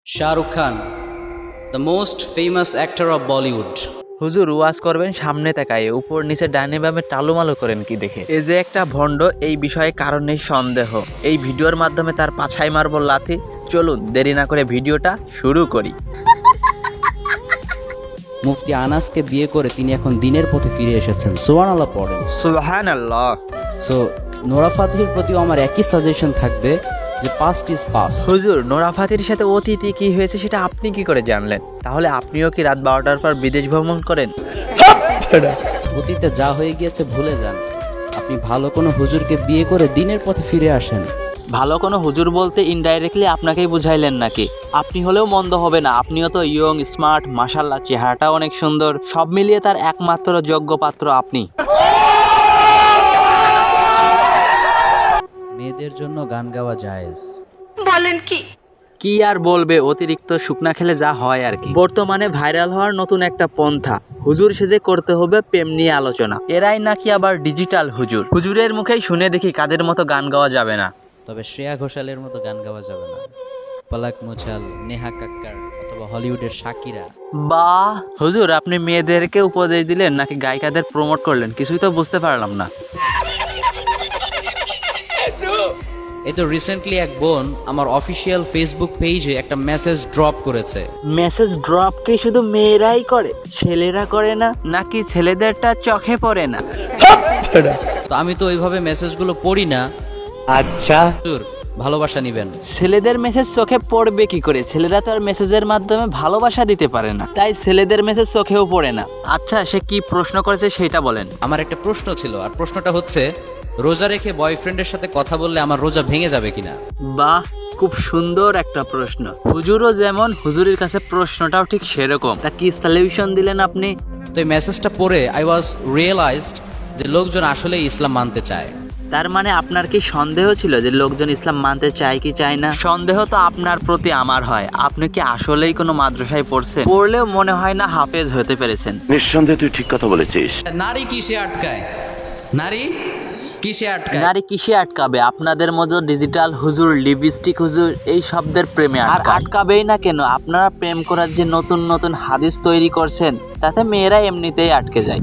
Shahrukh Khan, the most famous actor of Bollywood. হুজুর ওয়াজ করবেন সামনে তাকায়ে, উপর নিচে ডানে বামে টালুমালু করেন কি দেখে? এই যে একটা ভণ্ড, এই বিষয়ে কারণে সন্দেহ। এই ভিডিওর মাধ্যমে তার পাছায় মারব লাথি। চলুন দেরি না করে ভিডিওটা শুরু করি। মুফতি আনাসকে বিয়ে করে তিনি এখন দিনের পথে ফিরে এসেছেন। সুবহানাল্লাহ পড়েন। সুবহানাল্লাহ। সো নোরা ফাতিহির প্রতিও আমার একই সাজেশন থাকবে যে পাস্ট ইজ পাস্ট। হুজুর নোরা ফাতিহির সাথে অতীতে কি হয়েছে সেটা আপনি কি করে জানলেন? তাহলে আপনিও কি রাত 12টার পর বিদেশ ভ্রমণ করেন? অতীতে যা হয়ে গিয়েছে ভুলে যান। আপনি ভালো কোনো হুজুরকে বিয়ে করে দিনের পথে ফিরে আসেন। ভালো কোনো হুজুর বলতে ইনডাইরেক্টলি আপনাকেই বুঝাইলেন নাকি? আপনি হলেও মন্দ হবে না, আপনিও তো ইয়ং, স্মার্ট, মাশাআল্লাহ, চেহারাটা অনেক সুন্দর। সব মিলিয়ে তার একমাত্র যোগ্য পাত্র আপনি। মেয়েদের জন্য গান গাওয়া জায়েজ। কি আর বলবে, অতিরিক্ত শুকনা খেলে যা হয় আর কি। বর্তমানে ভাইরাল হওয়ার নতুন একটা পন্থা, হুজুর সেজে করতে হবে প্রেম নিয়ে আলোচনা। এরাই নাকি আবার ডিজিটাল হুজুর। হুজুরের মুখেই শুনে দেখি কাদের মতো গান গাওয়া যাবে না। তবে শ্রেয়া ঘোষালের মতো গান গাওয়া যাবে না। পলক মুছাল, নেহা কাক্কার অথবা হলিউডের শাকিরা। বাহ হুজুর, আপনি মেয়েদেরকে উপদেশ দিলেন নাকি গায়িকাদের প্রমোট করলেন? কিছুই তো বুঝতে পারলাম না। এই তো রিসেন্টলি এক বোন আমার অফিসিয়াল ফেসবুক পেজে একটা মেসেজ ড্রপ করেছে। মেসেজ ড্রপ কি শুধু মেয়েরাই করে, ছেলেরা করে না? নাকি ছেলেদেরটা চোখে পড়ে না? তো আমি তো ওইভাবে মেসেজগুলো পড়ি না। আচ্ছা, হুজুর ভালোবাসা নিবেন। ছেলেদের মেসেজ চোখে পড়বে কি করে? ছেলেরা তো আর মেসেজের মাধ্যমে ভালোবাসা দিতে পারে না, তাই ছেলেদের মেসেজ চোখেও পড়ে না। আচ্ছা, সে কি প্রশ্ন করেছে সেটা বলেন। আমার একটা প্রশ্ন ছিল, আর প্রশ্নটা হচ্ছে রোজা রেখে বয়ফ্রেন্ডের সাথে কথা বললে আমার রোজা ভেঙে যাবে কিনা? বাহ, খুব সুন্দর একটা প্রশ্ন। হুজুরও যেমন, হুজুরের কাছে প্রশ্নটাও ঠিক সেরকম। তা কি সলিউশন দিলেন আপনি? তো এই মেসেজটা পড়ে আই ওয়াজ রিয়েলাইজড যে লোকজন আসলে ইসলাম মানতে চায়। তার মানে আপনার কি সন্দেহ ছিল যে লোকজন ইসলাম মানতে চায় কি চায় না? সন্দেহ তো আপনার প্রতি আমার হয়। আপনি কি আসলেই কোনো মাদ্রাসায় পড়ছেন? পড়লেও মনে হয় না হাফেজ হতে পেরেছেন। নিঃসন্দেহে তুই ঠিক কথা বলেছিস। নারী কিসে আটকায়? নারী কিসে আটকায়? নারী কিসে আটকাবে? আপনাদের মতো ডিজিটাল হুজুর, লিপস্টিক হুজুর এই শব্দের প্রেমে। আর আটকাবেই না কেন? আপনারা প্রেম করার যে নতুন নতুন হাদিস তৈরি করছেন, তাতে মেয়েরা এমনিতেই আটকে যায়।